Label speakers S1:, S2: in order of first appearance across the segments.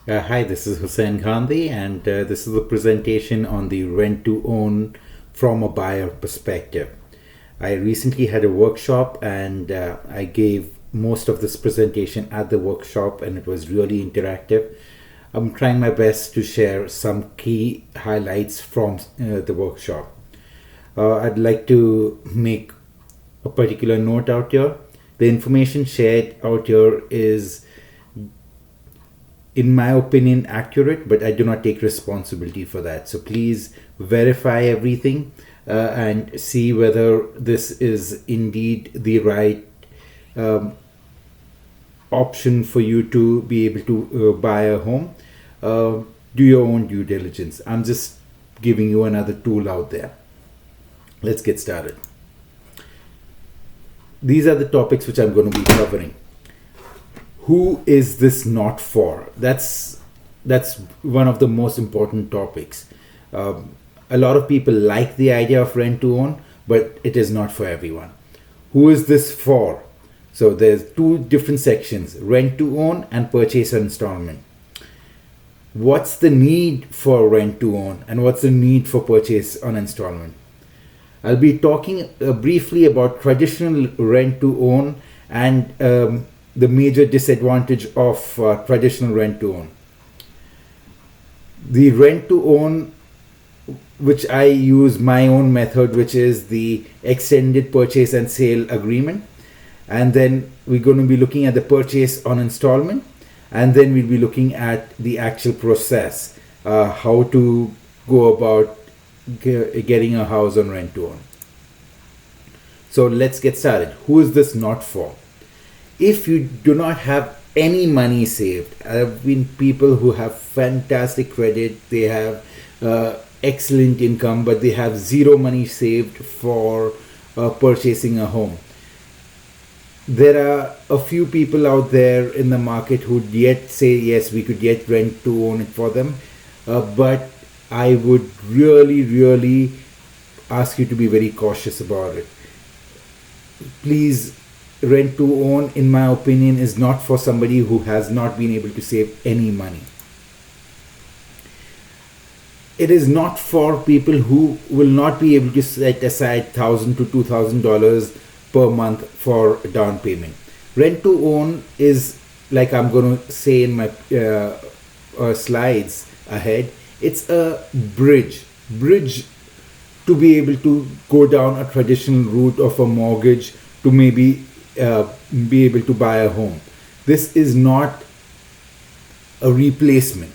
S1: Hi, this is Husein Gandhi, and this is a presentation on the rent to own from a buyer perspective. I recently had a workshop, and I gave most of this presentation at the workshop, and it was really interactive. I'm trying my best to share some key highlights from the workshop. I'd like to make a particular note out here. The information shared out here is, in my opinion, accurate, but I do not take responsibility for that. So please verify everything and see whether this is indeed the right option for you to be able to buy a home. Do your own due diligence. I'm just giving you another tool out there. Let's get started. These are the topics which I'm going to be covering. Who is this not for? That's one of the most important topics. A lot of people like the idea of rent to own, but it is not for everyone. Who is this for? So there's two different sections: rent to own and purchase on installment. What's the need for rent to own and what's the need for purchase on installment? I'll be talking briefly about traditional rent to own and the major disadvantage of traditional rent to own. The rent to own, which I use my own method, which is the extended purchase and sale agreement. And then we're going to be looking at the purchase on installment. And then we'll be looking at the actual process, how to go about getting a house on rent to own. So let's get started. Who is this not for? If you do not have any money saved, I've been people who have fantastic credit, they have excellent income, but they have zero money saved for purchasing a home. There are a few people out there in the market who yet say, yes, we could get rent to own it for them, but I would really ask you to be very cautious about it. Please, rent to own, in my opinion, is not for somebody who has not been able to save any money. It is not for people who will not be able to set aside $1,000 to $2,000 per month for down payment. Rent to own is, like I'm going to say in my slides ahead, it's a bridge to be able to go down a traditional route of a mortgage to maybe be able to buy a home. This is not a replacement.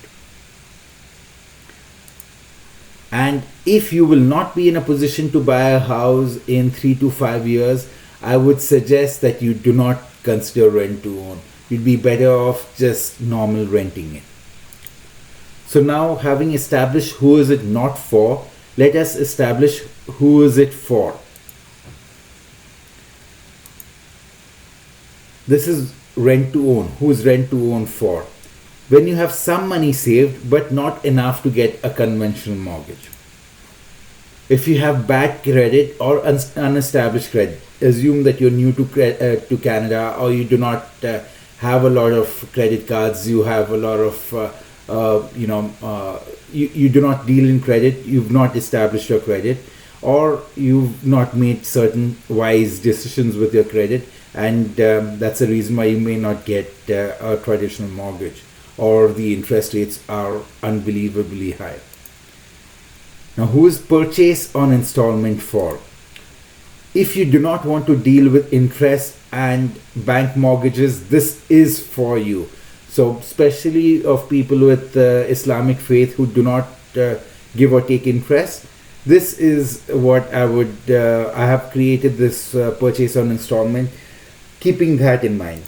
S1: And if you will not be in a position to buy a house in 3 to 5 years, I would suggest that you do not consider rent to own. You'd be better off just normal renting it. So now, having established who is it not for, let us establish who is it for. This is rent to own. Who is rent to own for? When you have some money saved but not enough to get a conventional mortgage. If you have bad credit or unestablished credit, assume that you're new to Canada, or you do not have a lot of credit cards, you have a lot of you do not deal in credit, you've not established your credit, or you've not made certain wise decisions with your credit, and that's the reason why you may not get a traditional mortgage, or the interest rates are unbelievably high. Now, who is purchase on installment for? If you do not want to deal with interest and bank mortgages, this is for you. So especially of people with Islamic faith who do not give or take interest, this is what I would, I have created this purchase on installment, keeping that in mind.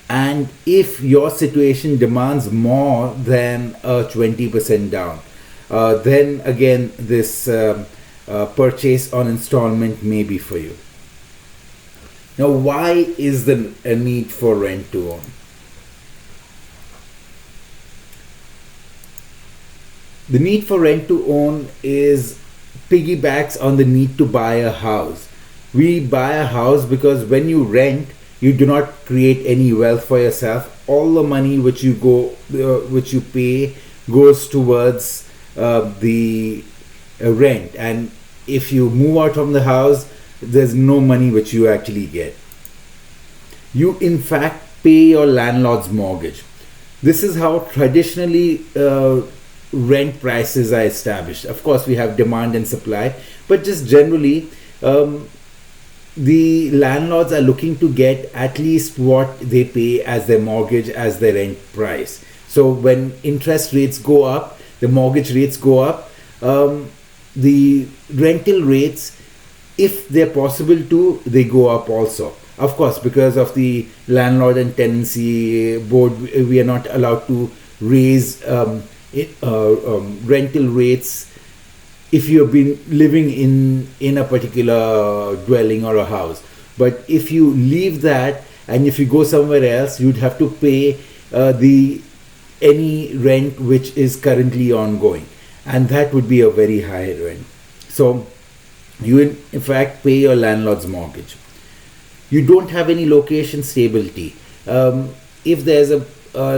S1: And if your situation demands more than a 20% down, then again this purchase on installment may be for you. Now, why is there a need for rent to own? The need for rent to own is piggybacks on the need to buy a house. We buy a house because when you rent, You do not create any wealth for yourself. All the money which you pay, goes towards the rent. And if you move out from the house, there's no money which you actually get. You in fact pay your landlord's mortgage. This is how traditionally rent prices are established. Of course, we have demand and supply, but just generally, the landlords are looking to get at least what they pay as their mortgage, as their rent price. So when interest rates go up, the mortgage rates go up, the rental rates, if they're possible to, they go up also. Of course, because of the landlord and tenancy board, we are not allowed to raise rental rates if you have been living in a particular dwelling or a house. But if you leave that and if you go somewhere else, you'd have to pay the any rent which is currently ongoing, and that would be a very high rent. So you in fact pay your landlord's mortgage. You don't have any location stability. If there's a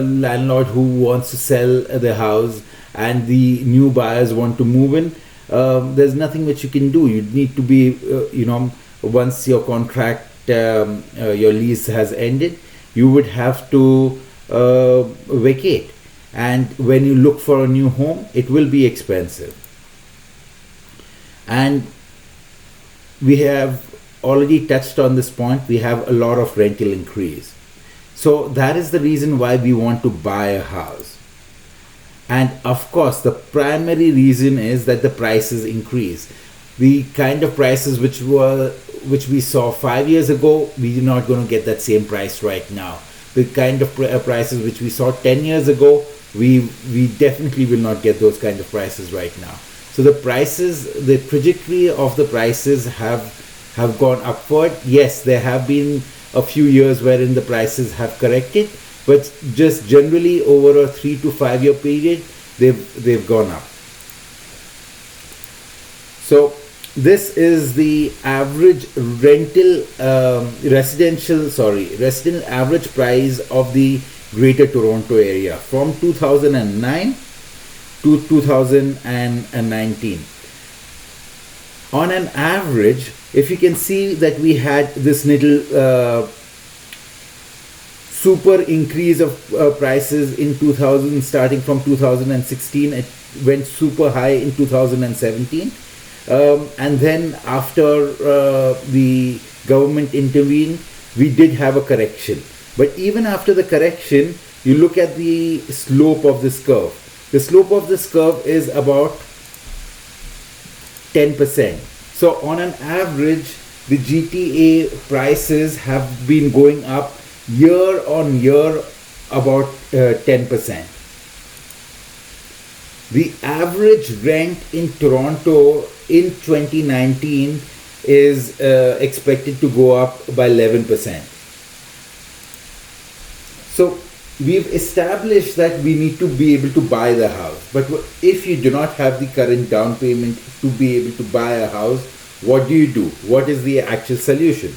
S1: landlord who wants to sell the house and the new buyers want to move in, there's nothing which you can do. You need to be, once your contract, your lease has ended, you would have to vacate. And when you look for a new home, it will be expensive. And we have already touched on this point. We have a lot of rental increase. So that is the reason why we want to buy a house. And of course, the primary reason is that the prices increase. The kind of prices which we saw 5 years ago, we're not going to get that same price right now. The kind of prices which we saw 10 years ago, we definitely will not get those kind of prices right now. So the trajectory of the prices have gone upward. Yes, there have been a few years wherein the prices have corrected, but just generally over a 3 to 5 year period, they've gone up. So this is the average residential average price of the Greater Toronto area from 2009 to 2019. On an average, if you can see that we had this little super increase of prices in 2000, starting from 2016, it went super high in 2017. And then after the government intervened, we did have a correction. But even after the correction, you look at the slope of this curve. The slope of this curve is about 10%. So on an average, the GTA prices have been going up year on year about 10%. The average rent in Toronto in 2019 is expected to go up by 11%. So we've established that we need to be able to buy the house. But if you do not have the current down payment to be able to buy a house, what do you do? What is the actual solution?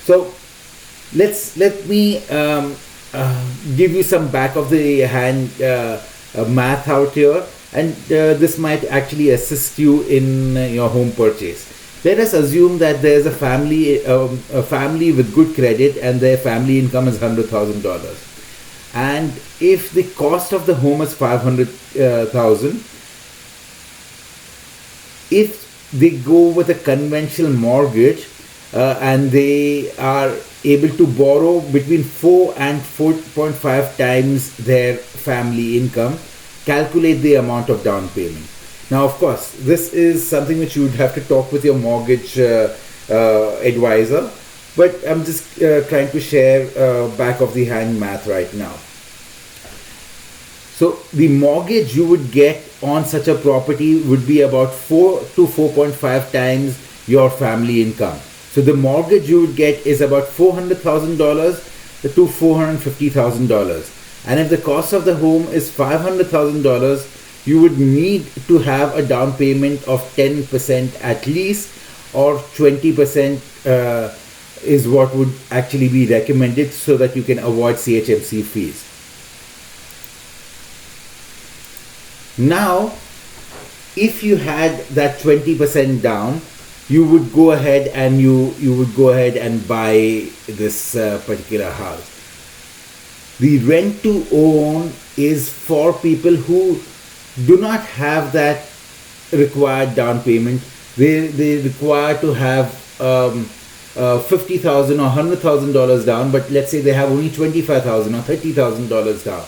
S1: So let me give you some back of the hand math out here, and this might actually assist you in your home purchase. Let us assume that there is a family with good credit and their family income is $100,000. And if the cost of the home is $500,000, if they go with a conventional mortgage and they are able to borrow between 4 and 4.5 times their family income, calculate the amount of down payment. Now, of course, this is something which you would have to talk with your mortgage advisor, but I'm just trying to share back of the hand math right now. So the mortgage you would get on such a property would be about 4 to 4.5 times your family income. So the mortgage you would get is about $400,000 to $450,000. And if the cost of the home is $500,000, you would need to have a down payment of 10% at least, or 20% is what would actually be recommended so that you can avoid CHMC fees. Now, if you had that 20% down, you would go ahead and you would go ahead and buy this particular house. The rent to own is for people who do not have that required down payment. They require to have $50,000 or $100,000 down, but let's say they have only $25,000 or $30,000 down.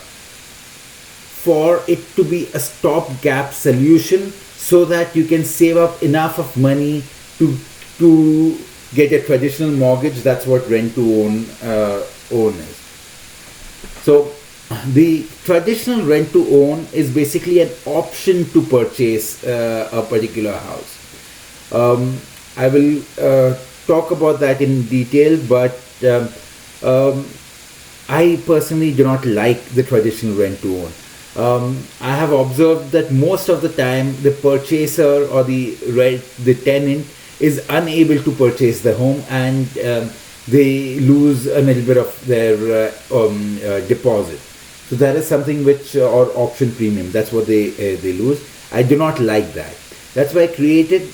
S1: For it to be a stopgap solution, so that you can save up enough of money to get a traditional mortgage. That's what rent to own is. So the traditional rent to own is basically an option to purchase a particular house. I will talk about that in detail, but I personally do not like the traditional rent to own. I have observed that most of the time the purchaser or the tenant is unable to purchase the home, and they lose a little bit of their deposit. So that is something which, or option premium, that's what they lose. I do not like that. That's why I created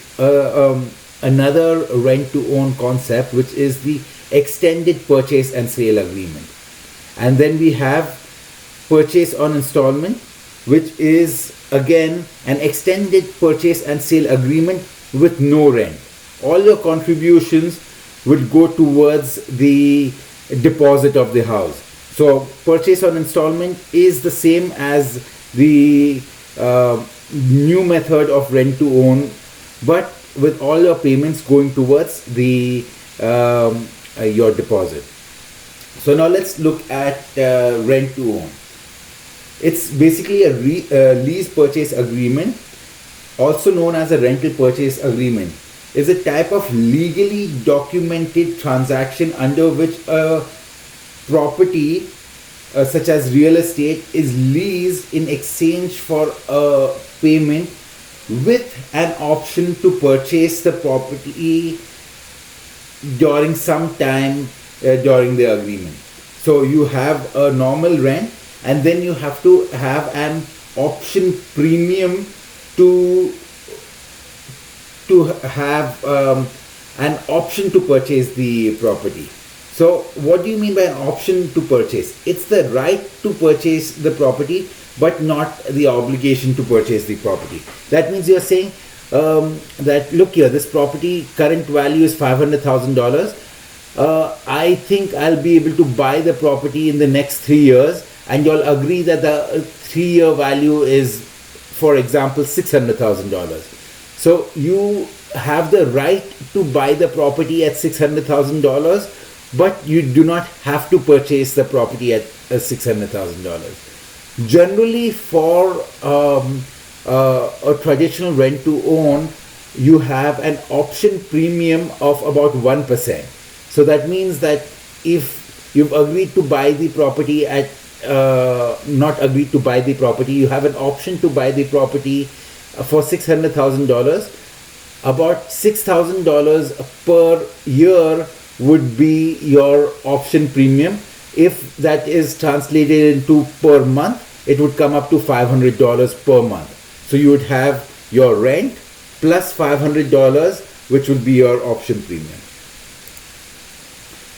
S1: another rent to own concept, which is the extended purchase and sale agreement. And then we have purchase on installment, which is again an extended purchase and sale agreement with no rent. All your contributions would go towards the deposit of the house. So purchase on installment is the same as the new method of rent to own, but with all your payments going towards the your deposit. So now let's look at rent to own. It's basically a lease purchase agreement, also known as a rental purchase agreement. Is a type of legally documented transaction under which a property, such as real estate, is leased in exchange for a payment with an option to purchase the property during some time during the agreement. So you have a normal rent, and then you have to have an option premium to have an option to purchase the property. So what do you mean by an option to purchase? It's the right to purchase the property, but not the obligation to purchase the property. That means you're saying that, look here, this property current value is $500,000. I think I'll be able to buy the property in the next 3 years, and you'll agree that the 3-year value is, for example, $600,000. So you have the right to buy the property at $600,000, but you do not have to purchase the property at $600,000. Generally, for a traditional rent to own, you have an option premium of about 1%. So that means that if you've agreed to buy the property at not agreed to buy the property, you have an option to buy the property for $600,000. About $6,000 per year would be your option premium. If that is translated into per month, it would come up to $500 per month. So you would have your rent plus $500, which would be your option premium.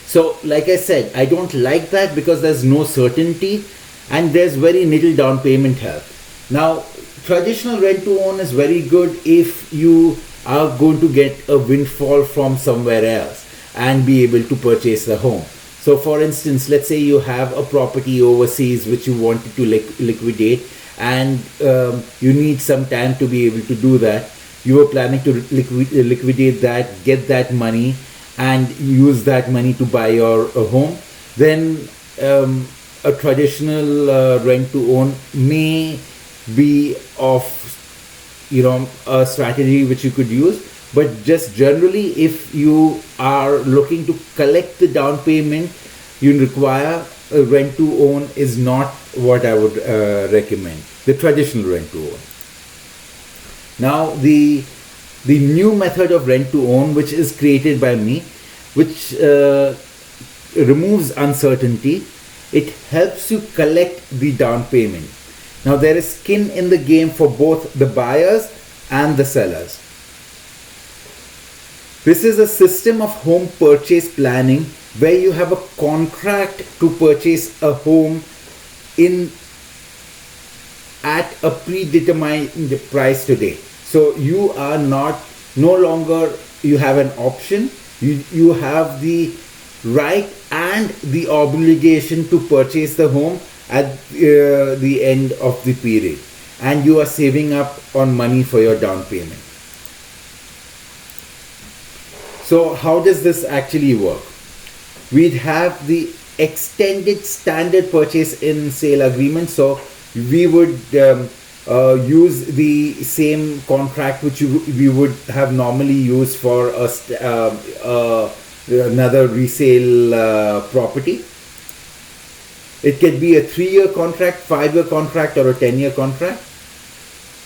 S1: So like I said, I don't like that because there's no certainty and there's very little down payment help. Now, traditional rent to own is very good if you are going to get a windfall from somewhere else and be able to purchase the home. So for instance, let's say you have a property overseas which you wanted to liquidate, and you need some time to be able to do that. You were planning to liquidate that, get that money, and use that money to buy your home. Then a traditional rent to own may be of a strategy which you could use. But just generally, if you are looking to collect the down payment you require, a rent to own is not what I would recommend, the traditional rent to own. Now, the new method of rent to own, which is created by me, which removes uncertainty. It helps you collect the down payment. Now there is skin in the game for both the buyers and the sellers. This is a system of home purchase planning where you have a contract to purchase a home in at a predetermined price today. So you are no longer you have an option. You have the right and the obligation to purchase the home at the end of the period, and you are saving up on money for your down payment. So how does this actually work? We'd have the extended standard purchase in sale agreement. So we would use the same contract which we would have normally used for another resale property. It can be a 3-year contract, 5-year contract, or a 10-year contract.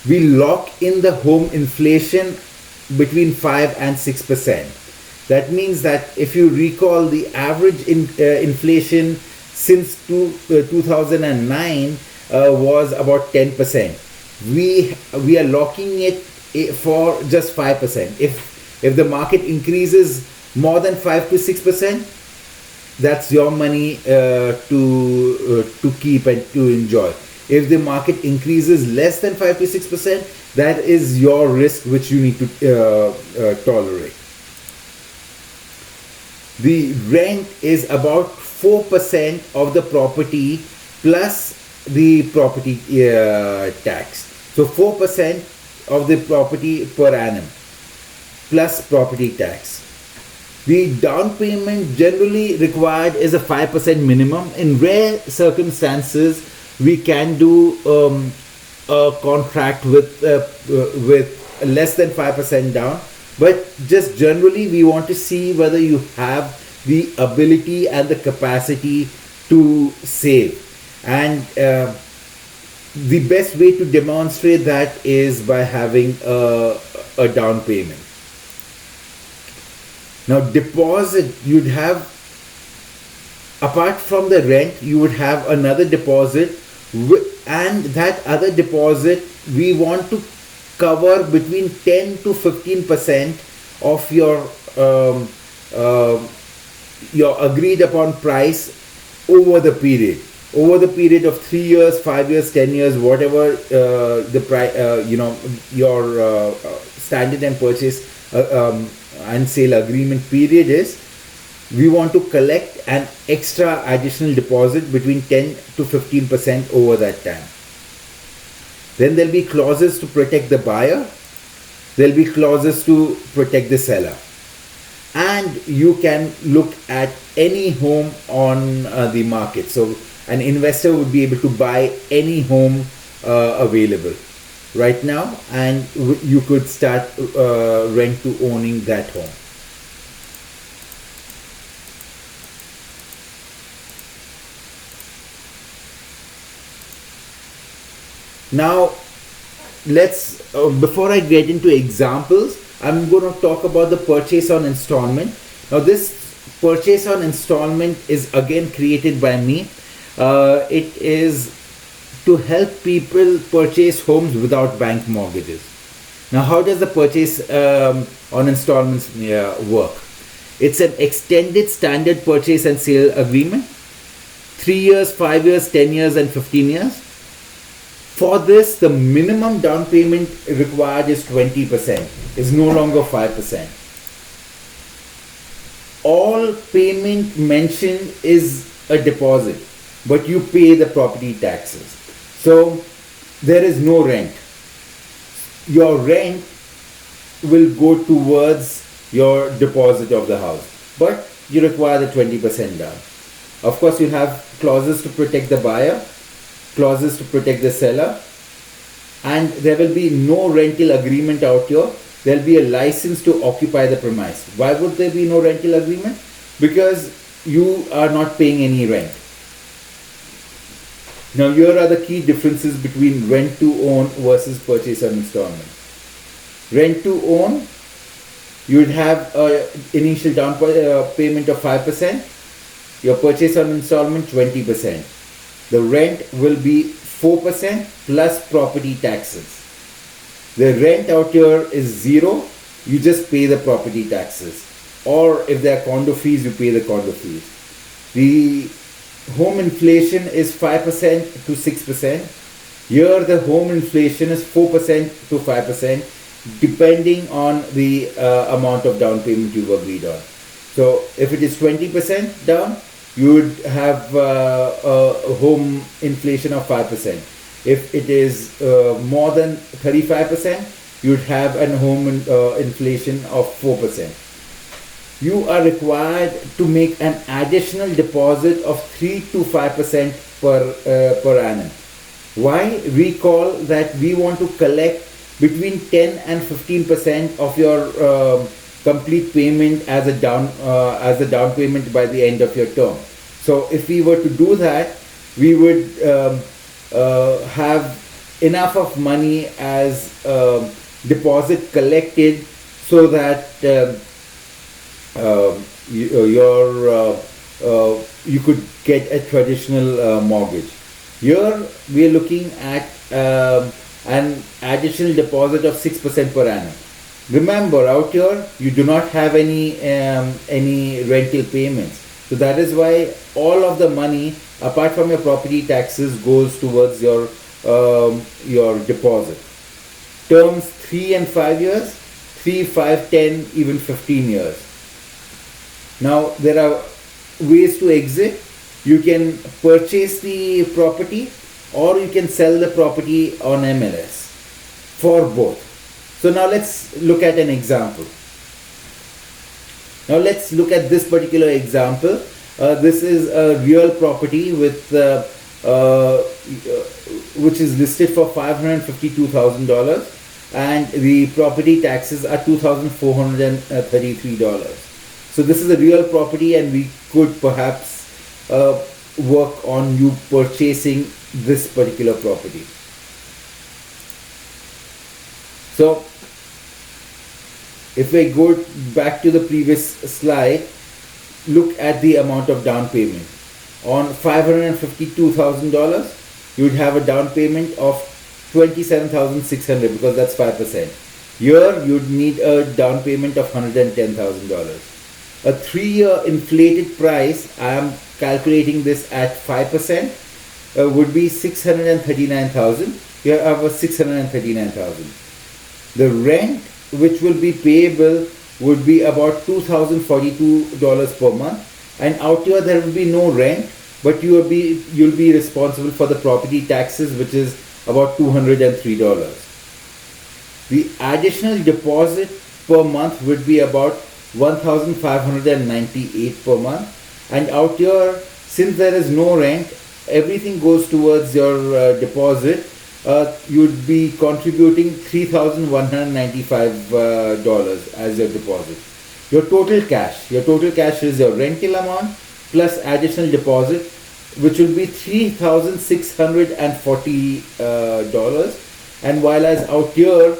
S1: We lock in the home inflation between 5 and 6%. That means that if you recall, the average inflation since 2009 was about 10%. We are locking it for just 5%. If the market increases more than 5 to 6%, that's your money to keep and to enjoy. If the market increases less than 5 to 6%, that is your risk which you need to tolerate. The rent is about 4% of the property plus the property tax. So 4% of the property per annum plus property tax. The down payment generally required is a 5% minimum. In rare circumstances, we can do a contract with less than 5% down. But just generally, we want to see whether you have the ability and the capacity to save. And the best way to demonstrate that is by having a down payment. Now, deposit, you'd have, apart from the rent, you would have another deposit, and that other deposit we want to cover between 10 to 15% of your agreed upon price over the period of 3 years, 5 years, 10 years, whatever the price, your standard and purchase and sale agreement period is. We want to collect an extra additional deposit between 10 to 15% over that time. Then there'll be clauses to protect the buyer. There'll be clauses to protect the seller. And you can look at any home on the market. So an investor would be able to buy any home available right now, and you could start rent to owning that home. Now, before I get into examples, I'm going to talk about the purchase on installment. Now, this purchase on installment is again created by me. It is to help people purchase homes without bank mortgages. Now, how does the purchase on installments work? It's an extended standard purchase and sale agreement. 3 years, 5 years, 10 years, and 15 years. For this, the minimum down payment required is 20%. It's no longer 5%. All payment mentioned is a deposit, but you pay the property taxes. So there is no rent. Your rent will go towards your deposit of the house, but you require the 20% down. Of course, you have clauses to protect the buyer, clauses to protect the seller, and there will be no rental agreement out here. There will be a license to occupy the premise. Why would there be no rental agreement? Because you are not paying any rent. Now, here are the key differences between rent to own versus purchase on installment. Rent to own, you would have a initial payment of 5%, your purchase on installment 20%. The rent will be 4% plus property taxes. The rent out here is zero, you just pay the property taxes. Or if there are condo fees, you pay the condo fees. The home inflation is 5% to 6%. Here the home inflation is 4% to 5%, depending on the amount of down payment you've agreed on. So if it is 20% down, you would have a home inflation of 5%. If it is more than 35%, you would have a home inflation of 4%. You are required to make an additional deposit of 3 to 5% per annum. Why? Recall that we want to collect between 10 and 15% of your complete payment as a down payment by the end of your term. So if we were to do that, we would have enough of money as deposit collected so that you could get a traditional mortgage. Here we are looking at an additional deposit of 6% per annum. Remember, out here you do not have any rental payments, so that is why all of the money apart from your property taxes goes towards your deposit. Terms 3 and 5 years, 3, 5, 10, even 15 years. Now there are ways to exit. You can purchase the property or you can sell the property on MLS for both. So now let's look at an example. Now let's look at this particular example. This is a real property with which is listed for $552,000 and the property taxes are $2,433. So this is a real property and we could perhaps work on you purchasing this particular property. So if we go back to the previous slide, look at the amount of down payment. On $552,000, you would have a down payment of $27,600 because that's 5%. Here you would need a down payment of $110,000. A 3-year inflated price, I am calculating this at 5%, would be $639,000. Here I have a $639,000. The rent which will be payable would be about $2,042 per month, and out here there will be no rent, but you'll be responsible for the property taxes, which is about $203. The additional deposit per month would be about $1,598 per month, and out here, since there is no rent, everything goes towards your deposit. You would be contributing $3,195 as your deposit. Your total cash is your rental amount plus additional deposit, which will be $3,640. And while as out here,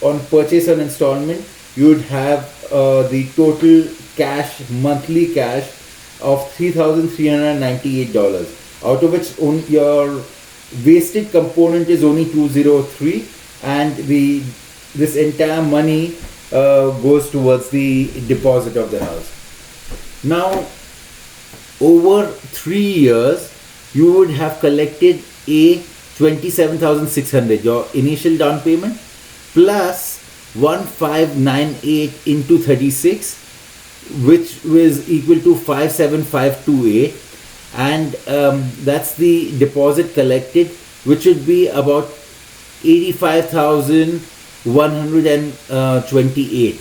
S1: on purchase on installment, you would have the total cash, monthly cash of $3,398, out of which your wasted component is only $203, and this entire money goes towards the deposit of the house. Now, over 3 years, you would have collected a $27,600, your initial down payment, plus 1,598 into 36, which was equal to 57528, and that's the deposit collected, which would be about 85,128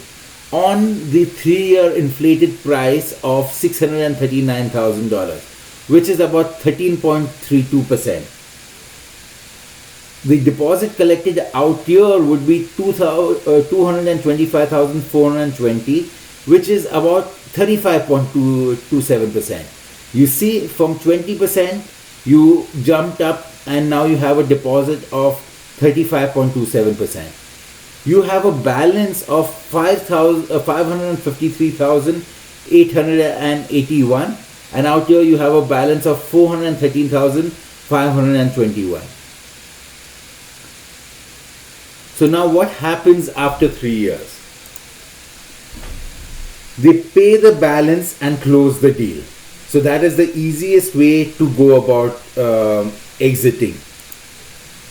S1: on the 3-year inflated price of $639,000, which is about 13.32%. The deposit collected out here would be 225,420, which is about 35.27%. You see, from 20% you jumped up and now you have a deposit of 35.27%. You have a balance of 553,881, and out here you have a balance of 413,521. So now what happens after 3 years? They pay the balance and close the deal. So that is the easiest way to go about exiting.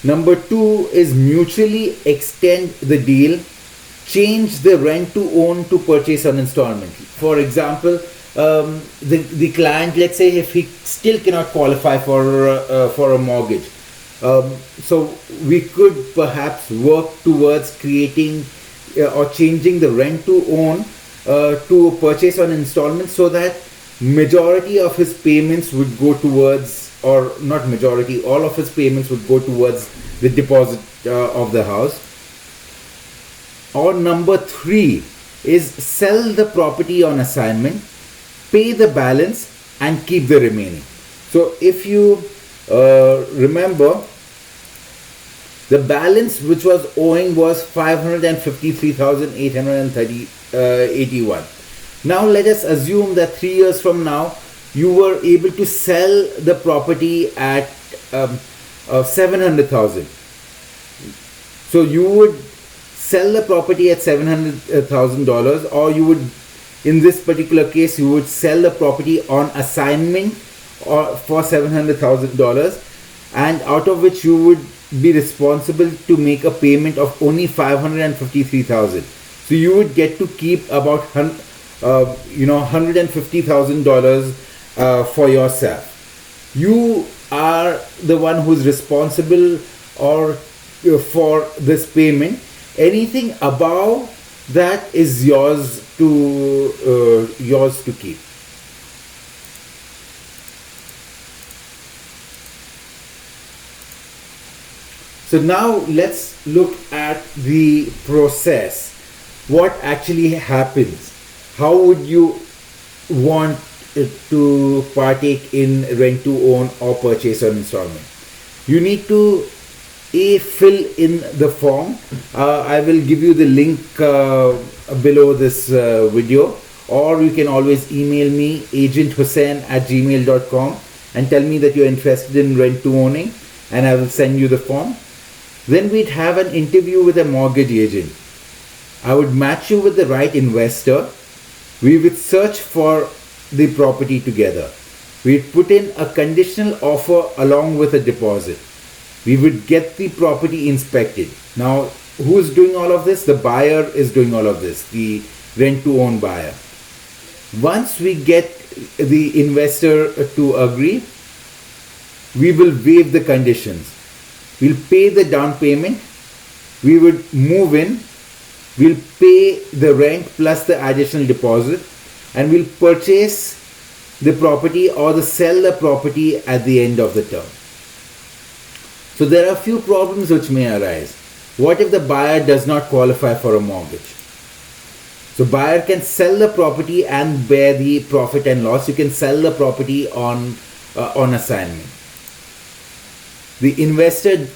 S1: Number 2 is mutually extend the deal, change the rent to own to purchase on installment. For example, the client, let's say if he still cannot qualify for a mortgage, so we could perhaps work towards creating or changing the rent to own to purchase on installment, so that majority of his payments would go towards, or not majority, all of his payments would go towards the deposit of the house. Or number 3 is sell the property on assignment, pay the balance and keep the remaining. So if you remember, the balance which was owing was 553,881. Now let us assume that 3 years from now you were able to sell the property at 700,000. So you would sell the property at $700,000, or you would, in this particular case, you would sell the property on assignment or for $700,000, and out of which you would be responsible to make a payment of only $553,000. So you would get to keep about $150,000 for yourself. You are the one who is responsible or for this payment. Anything above that is yours to keep. So now let's look at the process. What actually happens? How would you want to partake in rent to own or purchase on installment? You need to fill in the form. I will give you the link below this video, or you can always email me agenthusein@gmail.com and tell me that you're interested in rent to owning, and I will send you the form. Then we'd have an interview with a mortgage agent. I would match you with the right investor. We would search for the property together. We'd put in a conditional offer along with a deposit. We would get the property inspected. Now, who's doing all of this? The buyer is doing all of this, the rent to own buyer. Once we get the investor to agree, we will waive the conditions. We'll pay the down payment. We would move in. We'll pay the rent plus the additional deposit, and we'll purchase the property or sell the property at the end of the term. So there are a few problems which may arise. What if the buyer does not qualify for a mortgage? So buyer can sell the property and bear the profit and loss. You can sell the property on assignment. The investor,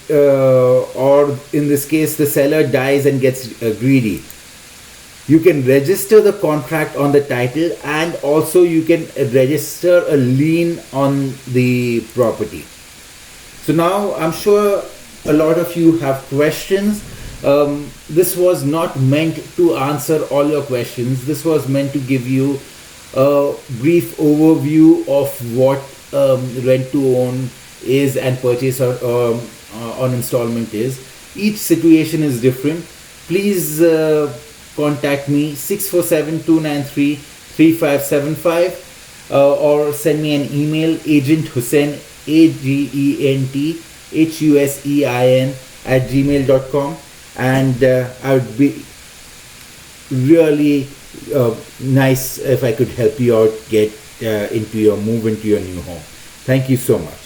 S1: or in this case the seller, dies and gets greedy. You can register the contract on the title, and also you can register a lien on the property. So now I'm sure a lot of you have questions. This was not meant to answer all your questions. This was meant to give you a brief overview of what rent to own is and purchase on installment is. Each situation is different. Please contact me 647-293-3575 or send me an email, agenthusein, agenthusein @gmail.com, and I would be really nice if I could help you out move into your new home. Thank you so much.